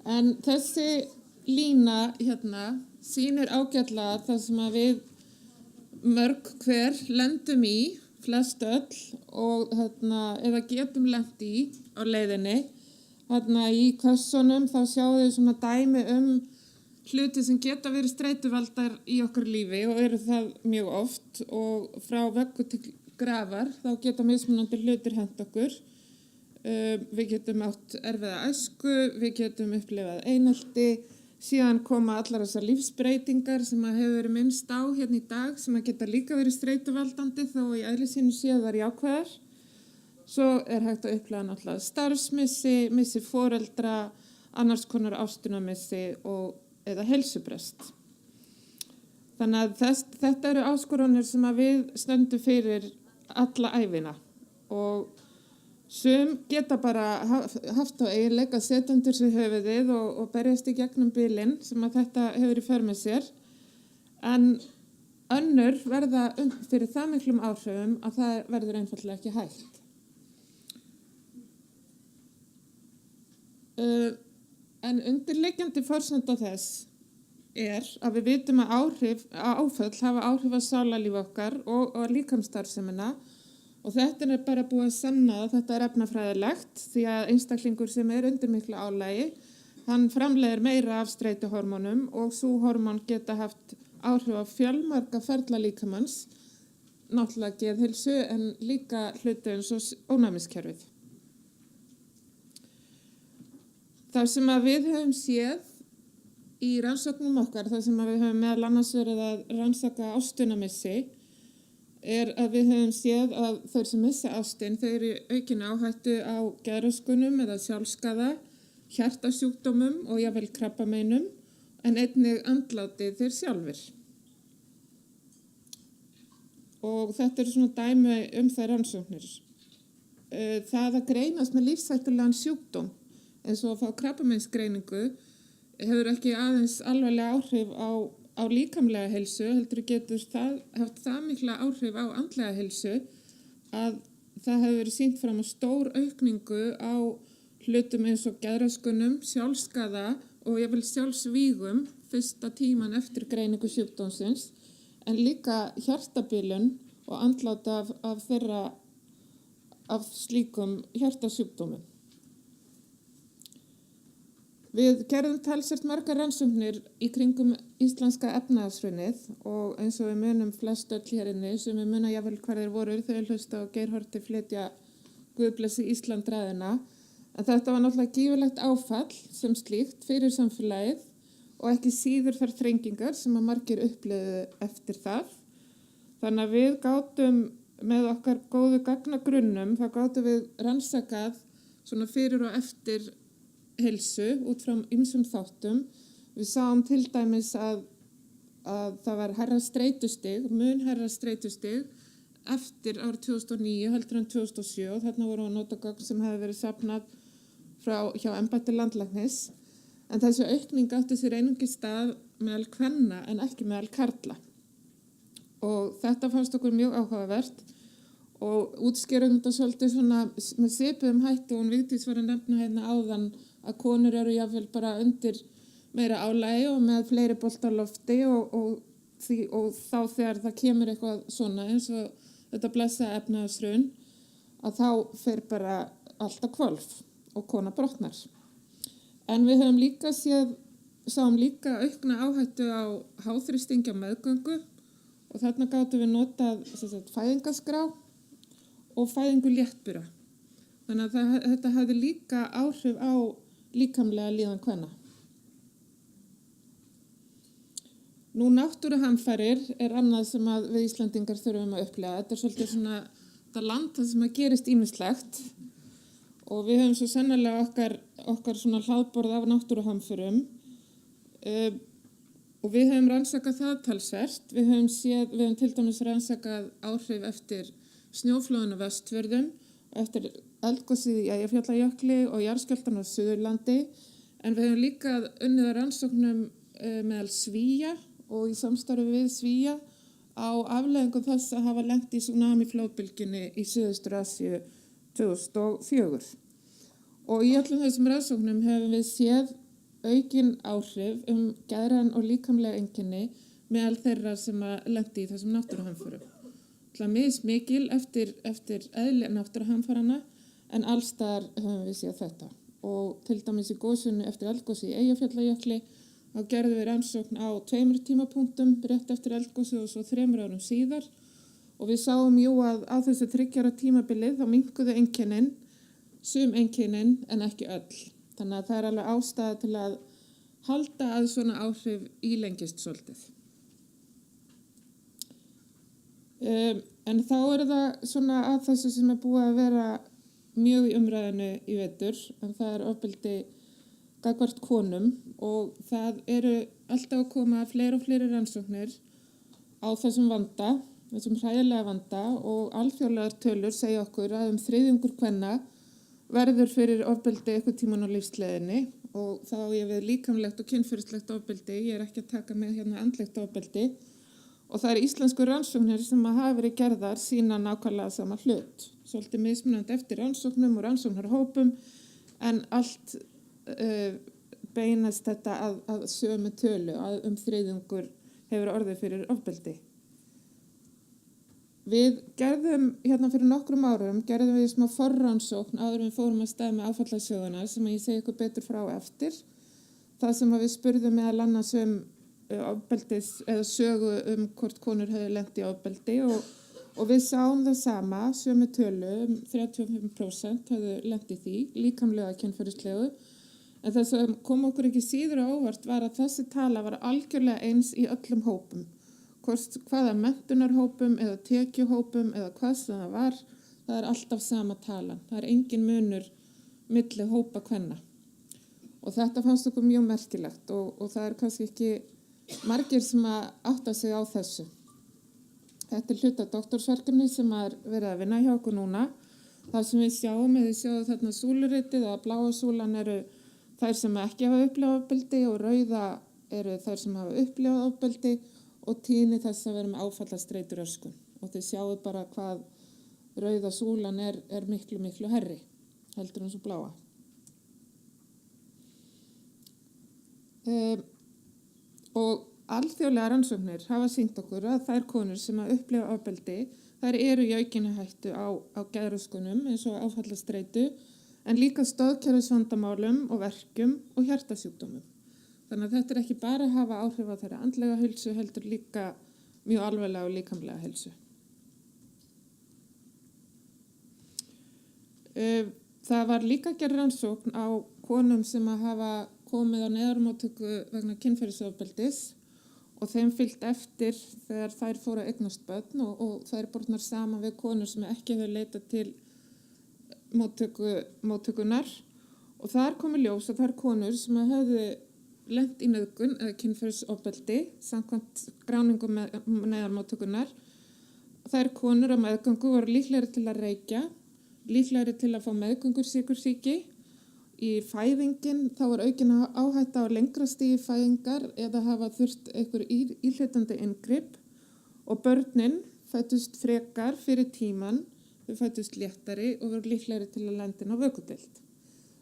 En þessi lína hérna sýnir ágætlega það sem að við mörg hver lendum í, flest öll, og eða getum lent í á leiðinni. Í kössunum þá sjáum við svona dæmi hluti sem geta verið streituvaldar í okkar lífi og eru það mjög oft, og frá veggu til grafar þá geta mismunandi hlutir hent okkur. Við getum átt erfiða æsku, við getum upplifað einelti, síðan koma allar þessar lífsbreytingar sem að hefur verið minnst á hérna í dag, sem að geta líka verið streituvaldandi þó í eðli sínu séu þær jákvæðar. Svo er hægt að upplifa náttúrulega starfsmissi, missi foreldra, annars konar ástunarmissi eða heilsubrest. Þannig að þetta eru áskoranir sem að við stöndum fyrir alla ævina, og sum geta bara haft á eiginleika að setja undir sig höfuðið og berjast í gegnum bilinn sem að þetta hefur í för með sér, en önnur verða fyrir það miklum áhrifum að það verður einfaldlega ekki hægt. En undirliggjandi forsenda þess er að við vitum að áföll hafa áhrif á sálarlíf okkar og líkamsstarfsemina, og þetta er bara búið að sanna að þetta er efnafræðilegt, því að einstaklingur sem er undir miklu álagi, hann framleiðir meira af streituhormónum, og sú hormón geta haft áhrif á fjölmarga ferla líkamans, náttúrulega geðheilsu, en líka hluti eins og ónæmiskerfið. Það sem að við höfum séð í rannsóknum okkar, það sem að við höfum meðal annars verið að rannsaka ástunarmissi, er að við höfum séð að þeir sem missa ástin, þau eru aukin áhættu á geðröskunum eða sjálfsskaða, hjartasjúkdómum og jafnvel krabbameinum, en einnig andláti þeir sjálfir. Og þetta eru svona dæmi þær rannsóknir. Það að greinast með lífshættulegan sjúkdóm, eins og að fá krabbameinsgreiningu, hefur ekki aðeins alvarlega áhrif á líkamlega heilsu, heldur getur haft það mikla áhrif á andlega heilsu að það hefur verið sýnt fram á stór aukningu á hlutum eins og geðröskunum, sjálfsskaða og jafnvel sjálfsvígum fyrsta tíman eftir greiningu sjúkdómsins, en líka hjartabilun og andlát af slíkum hjartasjúkdómum. Við gerðum talsvert margar rannsóknir í kringum íslenska efnahagshrunið, og eins og við munum flest öll hér inni, sem við muna jafnvel hvar þeir voru þegar hlusta á Geir Haarde flytja Guð blessi Ísland ræðuna. En þetta var náttúrulega gífurlegt áfall sem slíkt fyrir samfélagið, og ekki síður þær þrengingar sem að margir upplifðu eftir það. Þannig að við gátum með okkar góðu gagnagrunnum, þá gátum við rannsakað svona fyrir og eftir heilsu út frá ýmsum þáttum. Við sáum til dæmis að það var mun hærra streitustig eftir árið 2009 heldur en 2007, og þarna voru að nota gögn sem hefði verið safnað hjá embætti landlæknis, en þessi aukning átti sér einungis stað meðal kvenna en ekki meðal karla. Og þetta fannst okkur mjög áhugavert, og útskýrum þetta svolítið svona með svipuðum hætti, og Vigdís var að nefna hérna áðan að konur eru jafnvel bara undir meira álagi og með fleiri bolta á lofti, og þá þegar það kemur eitthvað svona eins og þetta blessaða efnahagshrun, að þá fer bara allt á hvolf og kona brotnar. En við höfum líka sáum líka aukna áhættu á háþrýstingi á meðgöngu, og þarna gátum við notað fæðingaskrá og fæðingu léttbura. Þannig að þetta hafði líka áhrif á líkamlega líðan kvenna. Nú, náttúruhamfarir er annað sem að við Íslendingar þurfum að upplifa. Þetta er svolítið svona þetta land það sem að gerist ýmislegt, og við höfum svo sannarlega okkar svona hlaðborð af náttúruhamförum, og við höfum rannsakað það talsvert. Við höfum til dæmis rannsakað áhrif eftir snjóflóðinu á Vestfjörðum, eftir eldgosið í Eyjafjallajökli og jarðskjálftann á Suðurlandi, en við höfum líka unnið að rannsóknum meðal Svía og í samstarfi við Svía á afleiðingum þess að hafa lent í tsunami-flóðbylgjunni í Suðaustur-Asíu 2004. Og í öllum þessum rannsóknum hefum við séð aukin áhrif geðræn og líkamlega einkenni meðal þeirra sem að lendi í þessum náttúruhamförum. Það mismikil eftir eðli náttúruhamfarana en allstaðar höfum við séð þetta. Og til dæmis í gosunni eftir eldgosi í Eyjafjallajökli þá gerðum við rannsókn á 2 tímapunktum rétt eftir eldgosi og svo 3 árum síðar og við sáum að á þessu 3 ára tímabilið þá minnkuðu einkennin, sum einkennin en ekki öll. Þannig að það er alveg ástæða til að halda að svona áhrif ílengist svolítið. En þá það svona að þessu sem er búið að vera mjög í umræðinu í vetur, en það er ofbeldi gagnvart konum og það eru alltaf að koma fleiri og fleiri rannsóknir á þessum vanda, þessum hræðilega vanda og alþjóðlegar tölur segja okkur að 3/4 kvenna verður fyrir ofbeldi eitthvað tíman á lífsleiðinni og þá ég við líkamlegt og kynferðislegt ofbeldi, ég er ekki að taka með hérna andlegt ofbeldi og það íslensku rannsóknir sem að hafa verið gerðar sína nákvæmlega sama hlut. Svolítið mismunandi eftir rannsóknum og rannsóknarhópum en allt beinast þetta að sömu tölu að 3/4 hefur orðið fyrir ofbeldi. Við gerðum hérna fyrir nokkrum árum, gerðum við smá forrannsókn áður en við fórum að stað með áfallasöguna sem ég segi ykkur betur frá eftir. Það sem við spurðum meðal annars ofbeldis eða sögu hvort konur hefðu lent í ofbeldi og við sáum það sama, sömu tölu, 35% hefðu lent í því, líkamlega kynferðislegu. En það sem kom okkur ekki síður á óvart var að þessi tala var algjörlega eins í öllum hópum. Hvaða menntunarhópum eða tekjuhópum eða hvað sem það er alltaf sama talan. Það er engin munur milli hópa kvenna. Og þetta fannst okkur mjög merkilegt og það er kannski ekki margir sem að átta sig á þessu. Þetta hluta doktorsverkefni sem er verið að vinna hjá okkur núna. Það sem við sjáum, eða sjáum þarna súluritið að bláa súlan eru þær sem ekki hafa upplifað ofbeldi og rauða eru þær sem hafa upplifað ofbeldi og tíðni þess að vera með áfallastreituröskun. Og þið sjáu bara hvað rauða súlan er miklu, miklu herri, heldur en svo bláa. Og alþjóðlega rannsóknir hafa sýnt okkur að þær konur sem að upplifa ofbeldi, þær eru í aukinni hættu á geðröskunum eins og áfallastreitu, en líka stoðkerfisvandamálum og verkjum og hjartasjúkdómum. Þannig að þetta er ekki bara að hafa áhrif á þeirra andlega heilsu, heldur líka mjög alvarlega og líkamlega heilsu. Það var líka gerð rannsókn á konum sem að hafa komið á neyðarmóttöku vegna kynferðisofbeldis og þeim fylgt eftir þegar þær fóru að eignast börn og þær bornar saman við konur sem ekki hefur leitað til móttökunar og þar komu ljós að þær konur sem hefðu lent í nauðgun eða kynferðisofbeldi samkvæmt gráningum neyðarmóttökunar. Þær konur á meðgöngu voru líklegri til að reykja, líklegri til að fá meðgöngursýkursýki. Í fæðingin þá var aukin áhætta á lengra stigi fæðingar eða hafa þurft einhver íhlutandi inngrip og börnin fæddust frekar fyrir tíman, þau fæddust léttari og voru líklegri til að lenda inn á vökudeild.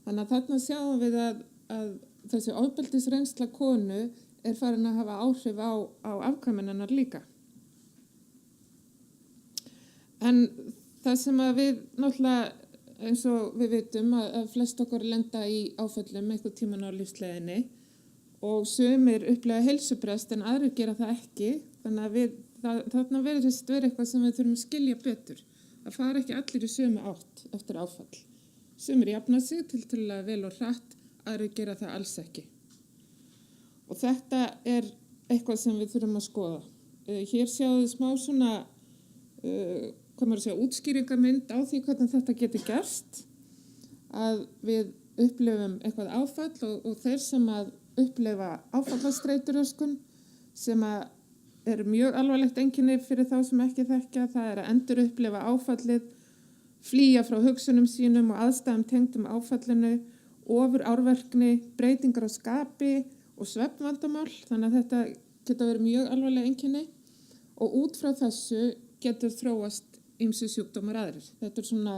Þannig að þarna sjáum við að þessi ofbeldisreynsla konu er farin að hafa áhrif á afkvæmin hennar líka. En það sem að við náttúrulega eins og við vitum að flest okkar lenda í áföllum einhver tíman á lífsleiðinni og sumir upplega heilsubrest en aðrir gera það ekki. Þannig að þarna verðist vera eitthvað sem við þurfum að skilja betur. Það fara ekki allir í sömu átt eftir áfall. Sumir jafna sig til að vel og hratt, aðrir gera það alls ekki. Og þetta er eitthvað sem við þurfum að skoða. Hér sjáum við smá svona útskýringamynd á því hvernig þetta getur gerst, að við upplifum eitthvað áfall og þeir sem að upplifa áfallastreituröskun sem að eru mjög alvarlegt einkenni fyrir þá sem ekki þekkja, það er að endur upplifa áfallið, flýja frá hugsunum sínum og aðstæðum tengdum áfallinu, ofur árverkni, breytingar á skapi og svefnvandamál, þannig að þetta geta verið mjög alvarleg einkenni og út frá þessu getur þróast ýmsu sjúkdómar aðrir. Þetta er svona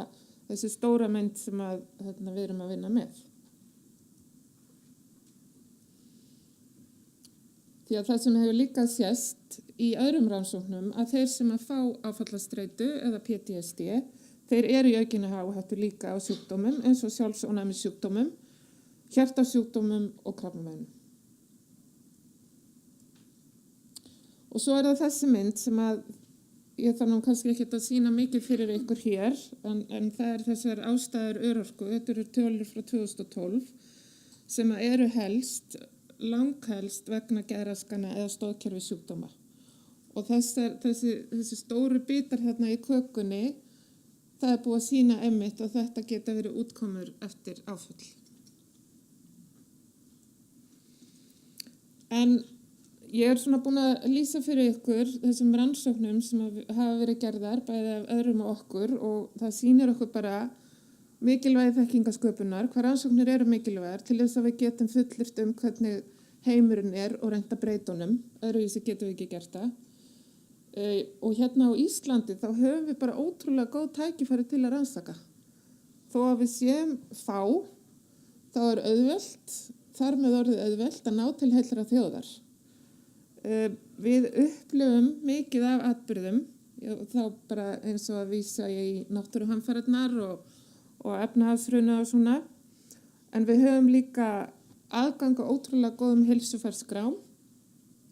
þessi stóra mynd sem við erum að vinna með. Því að það sem hefur líka sést í öðrum rannsóknum að þeir sem að fá áfallastreitu eða PTSD, þeir eru í aukinni áhættu líka á sjúkdómum eins og sjálfsofnæmissjúkdómum, hjartasjúkdómum og krabbameinum. Og svo er það þessi mynd sem að ég þarf nú kannski ekki að sýna mikið fyrir ykkur hér, en það er þessar ástæður örorku, þetta eru tölur frá 2012, sem að eru langhelst vegna geðraskana eða stoðkerfi sjúkdóma. Og þessi stóru bitar þarna í kökunni, það er búið að sýna einmitt og þetta geta verið útkomur eftir áfall. En ég er svona búin að lýsa fyrir ykkur þessum rannsóknum sem hafa verið gerðar, bæði af öðrum og okkur, og það sýnir okkur bara mikilvægi þekkingasköpunar, hvað rannsóknir eru mikilvægar til þess að við getum fullyrt hvernig heimurinn er og reynt að breyta honum, öðruvísi getum við ekki gert það. Og hérna á Íslandi þá höfum við bara ótrúlega góð tækifæri til að rannsaka. Þó að við séum fá, þá er auðvelt, þar með orðið auðvelt að ná til heillra þjóðar. Við upplifum mikið af atburðum, þá bara eins og að vísa í náttúruhamfarirnar og efnahagshrunið og svona, en við höfum líka aðgang á ótrúlega góðum heilsufarskrám.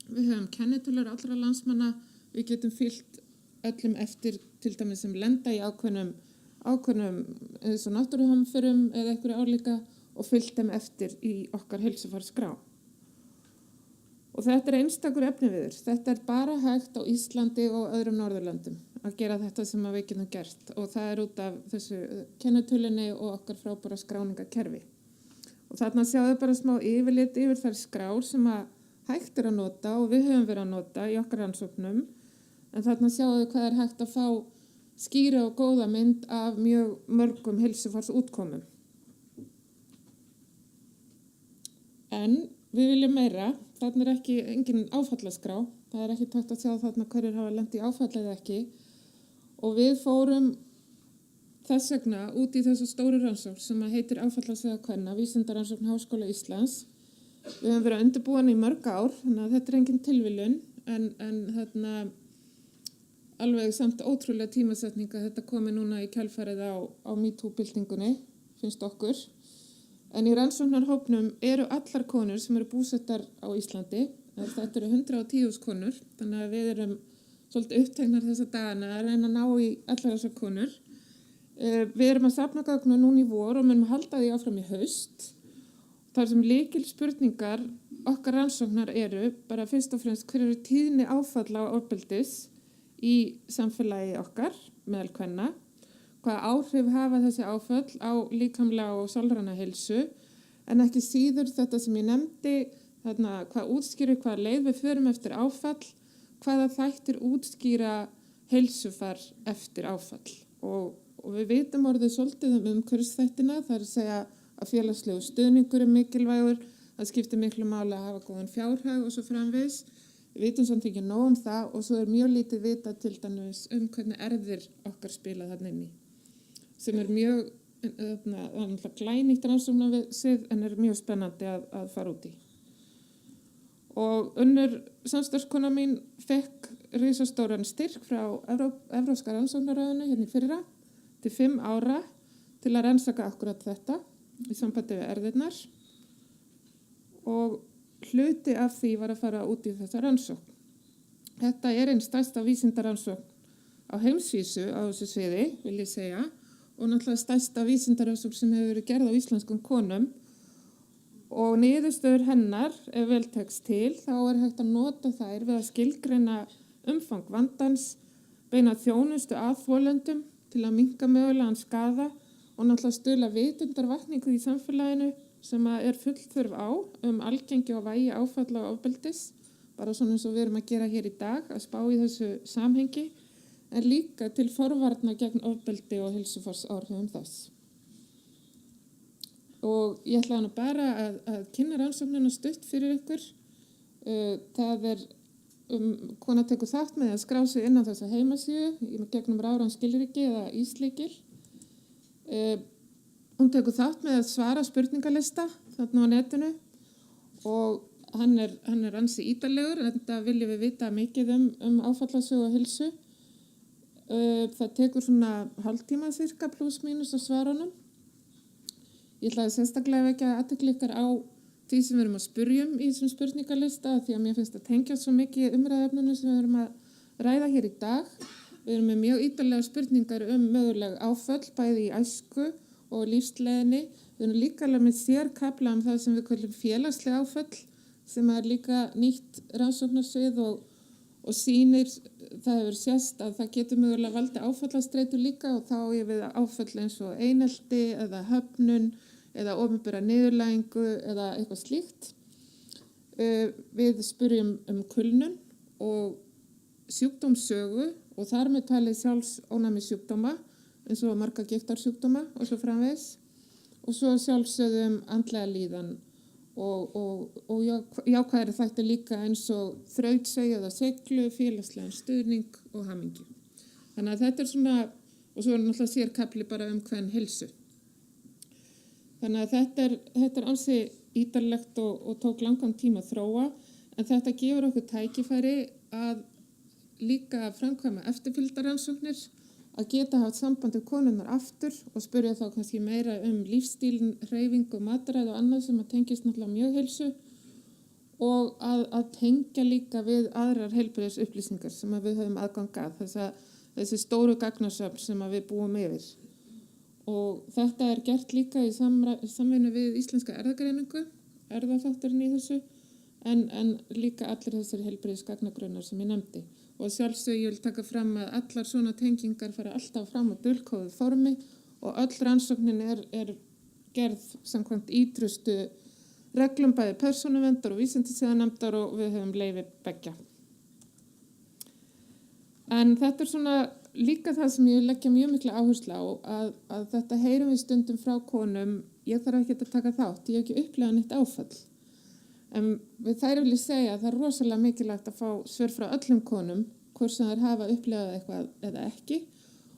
Við höfum kennitölur allra landsmanna, við getum fylgt öllum eftir til dæmis sem lenda í ákveðnum eins og náttúruhamförum eða einhverju álíka og fylgt þeim eftir í okkar heilsufarskrám. Og þetta er einstakur efniviður. Þetta er bara hægt á Íslandi og öðrum Norðurlöndum að gera þetta sem við getum gert og það er út af þessu kennitölunni og okkar frábæra skráningakerfi. Og þarna sjáum við bara smá yfirlit yfir þær skrár sem að hægt er að nota og við höfum verið að nota í okkar rannsóknum. En þarna sjáum við hvað er hægt að fá skýra og góða mynd af mjög mörgum heilsufarsútkomum. En við viljum meira. Þarna er engin áfallaskrá. Það er ekki takt að sjá þarna hverjir hafa lent í áfalli eða ekki. Og við fórum þess vegna út í þessu stóru rannsókn sem heitir Áfallasöga kvenna, Vísindarannsókn Háskóla Íslands. Við höfum verið að undirbúa hana í mörg ár, þannig að þetta er engin tilviljun, en þarna alveg samt ótrúlega tímasetning að þetta komi núna í kjölfarið á MeToo-byltingunni, finnst okkur. En í rannsóknarhópnum eru allar konur sem eru búsettar á Íslandi. Þetta eru 110.000 konur, þannig að við erum svolítið uppteknar þessa dagana að reyna að ná í allar þessar konur. Við erum að safna gögn núna í vor og munum halda því áfram í haust. Þar sem lykilspurningar okkar rannsóknar eru bara fyrst og fremst hver eru tíðni áfalla og ofbeldis í samfélagi okkar meðal kvenna. Hvaða áhrif hafa þessi áföll á líkamlega og sálræna heilsu, en ekki síður þetta sem ég nefndi, þarna hvað útskýrir, hvaða leið við förum eftir áfall, hvaða þættir útskýra heilsufar eftir áfall. Og við vitum orðið svolítið umhverfisþættina, það er að segja að félagslegu stuðningur er mikilvægur, það skiptir miklu máli að hafa góðan fjárhag og svo framvegis. Við vitum samt ekki nóg það og svo er mjög lítið vita til dæmis hvernig erfðir okkar spila þarna inni. Sem er mjög glænýtt rannsóknarsvið en er mjög spennandi að fara út í. Og önnur samstarfskona mín fekk risastóran styrk frá Evrópska rannsóknarráðinu hérna í fyrra til 5 ára til að rannsaka akkurat þetta í sambandi við erfðirnar. Og hluti af því var að fara út í þessa rannsókn. Þetta er einn stærsta vísindarannsókn á heimsvísu á þessu sviði, vil ég segja. Og náttúrulega stærsta vísindarannsókn sem hefur verið gerð á íslenskum konum og niðurstöður hennar, ef vel tekst til, þá er hægt að nota þær við að skilgreina umfang vandans, beina þjónustu að þolendum til að minnka mögulegan skaða og náttúrulega stuðla vitundarvakningu í samfélaginu sem er full þörf á algengi og vægi áfalla og ofbeldis, bara svona eins og við erum að gera hér í dag, að spá í þessu samhengi, en líka til forvarna gegn ofbeldi og heilsufarsáhrifum þess. Og ég ætla bara að kynna rannsóknina stutt fyrir ykkur. Það er kona tekur þátt með að skrá sig inn á þessa heimasíðu í gegnum rafræn skilríki eða íslykil. Hún tekur þátt með að svara spurningalista þarna á netinu og hann er ansi ítarlegur, en þetta viljum við vita mikið um áfallasögu og heilsu. Það tekur svona hálftíma cirka pluss mínus að svara honum. Ég ætlaði sérstaklega vekja athygli ykkar á því sem við erum að spyrjum í þessum spurningalista, því að mér finnst að tengja svo mikið umræðefninu sem við erum að ræða hér í dag. Við erum með mjög ítarlega spurningar möguleg áföll, bæði í æsku og lífsleiðinni. Við erum líka alveg með sérkafla það sem við kallum félagsleg áföll, sem líka nýtt rannsóknarsvið og sýnir, það hefur sést að það getur mögulega valdið áfallastreitu líka, og þá við áföll eins og einelti eða höfnun eða opinbera niðurlægingu eða eitthvað slíkt. Við spyrjum kulnun og sjúkdómssögu og þar með talið sjálfsónæmi sjúkdóma eins og marga gigtarsjúkdóma og svo framvegis, og svo sjálfsögðum andlega líðan og jákvæðari þættir líka eins og þrautseigju eða seiglu, félagslegan stuðning og hamingju. Þannig að þetta svona, og svo náttúrulega sérkafli bara hvern heilsu. Þannig að þetta ansi ítarlegt og tók langan tíma að þróa, en þetta gefur okkur tækifæri að líka framkvæma eftirfylgdarrannsóknir, að geta haft samband við konurnar aftur og spyrja þá kannski meira lífstílinn, hreyfingu, mataræði og annað sem tengist náttúrulega mjög heilsu, og að tengja líka við aðrar heilbrigðisupplýsingar sem við höfum aðgang að, þessi stóru gagnasöfn sem við búum yfir. Og þetta gert líka í samvinnu við Íslenska erfðagreiningu, erfðafaktorinn í þessu, en líka allir þessari heilbrigðisgagnagrunnar sem ég nefndi. Og sjálfsög ég vil taka fram að allar svona tengingar fara alltaf fram á dulkóðu formi, og öll rannsóknin er gerð samkvæmt ítrustu reglum bæði persónuverndar og vísindasiðanefndar, og við höfum leyfi beggja. En þetta svona líka það sem ég leggja mjög mikla áherslu á, að þetta heyrum við stundum frá konum, ég þarf ekki að taka þátt, ég hef ekki upplifað neitt áfall. En við þær vil ég segja að það rosalega mikilvægt að fá svör frá öllum konum, hvort sem þær hafa upplifað eitthvað eða ekki.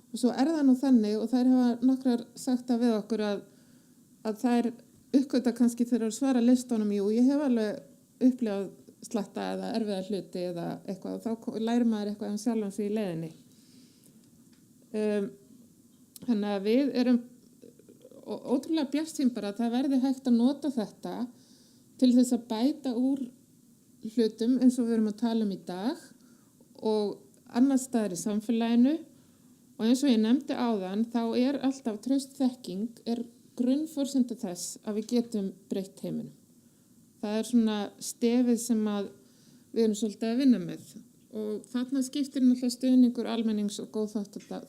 Og svo það nú þannig, og þær hafa nokkrar sagt það við okkur að þær uppgöta kannski þegar þær svara listunum, jú, ég hef alveg upplifað slatta eða erfiða hluti eða eitthvað, og þá lærir maður eitthvað sjálfan sig í leiðinni. Þannig að við erum ótrúlega bjartsýn bara að það verði hægt að nota þetta til þess að bæta úr hlutum eins og við erum að tala í dag og annars staðar í samfélaginu, og eins og ég nefndi áðan þá alltaf traust þekking grunnforsenda þess að við getum breytt heiminum. Það svona stefið sem við erum svolítið að vinna með, og þarna skiptir náttúrulega stuðningur almennings og góð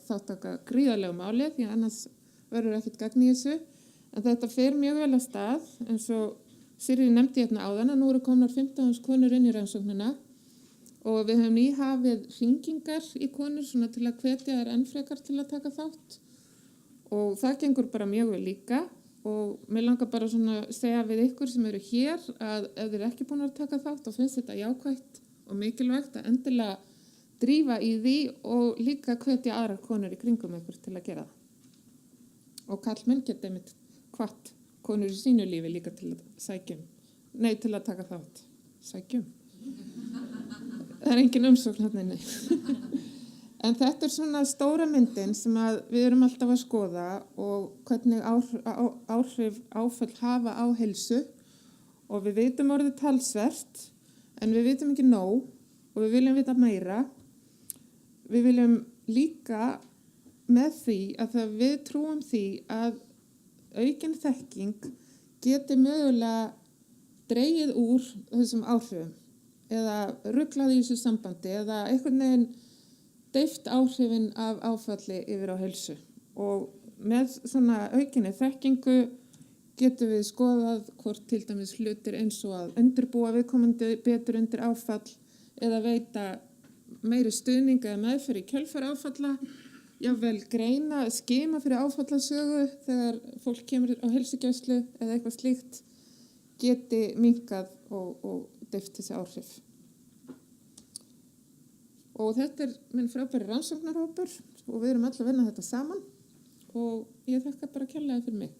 þáttaka gríðarlegu máli, því að annars verður ekkert gagn í þessu. En þetta fer mjög vel að stað, eins og Sirri nefndi hérna áðan að nú eru komnar 15.000 konur inn í rannsóknina, og við höfum nýhafið hringingar í konur svona til að hvetja þær enn frekar til að taka þátt, og það gengur bara mjög vel líka. Og mér langar bara svona að segja við ykkur sem eru hér að ef þið ekki búin að taka þátt og finnst þetta jákvætt og mikilvægt að endilega drífa í því, og líka hvetja aðrar konur í kringum ykkur til að gera það. Og karlmenn geta einmitt hvatt konur í sínu lífi líka til að til að taka þátt. Sækjum. Það engin umsókn hérna inni. En þetta svona stóra myndin sem við erum alltaf að skoða, og hvernig áhrif áföll hafa á heilsu, og við vitum orðið talsvert, en við vitum ekki nóg, og við viljum vita meira. Við viljum líka með því að við trúum því að aukin þekking geti mögulega dregið úr þessum áhrifum, eða ruglað í þessu sambandi, eða einhvern veginn deyft áhrifin af áfalli yfir á heilsu. Og með svona aukinni þekkingu getum við skoðað hvort til dæmis hlutir eins og að undirbúa viðkomandi betur undir áfall, eða veita meiri stuðning eða meðferð í kjölfar áfalla, jafnvel greina, skima fyrir áfallasögu þegar fólk kemur á heilsugæslu eða eitthvað slíkt, geti minnkað og deyft þessi áhrif. Og þetta minn frábæri rannsóknarhópur, og við erum öll að vinna þetta saman, og ég þakka bara kærlega fyrir mig.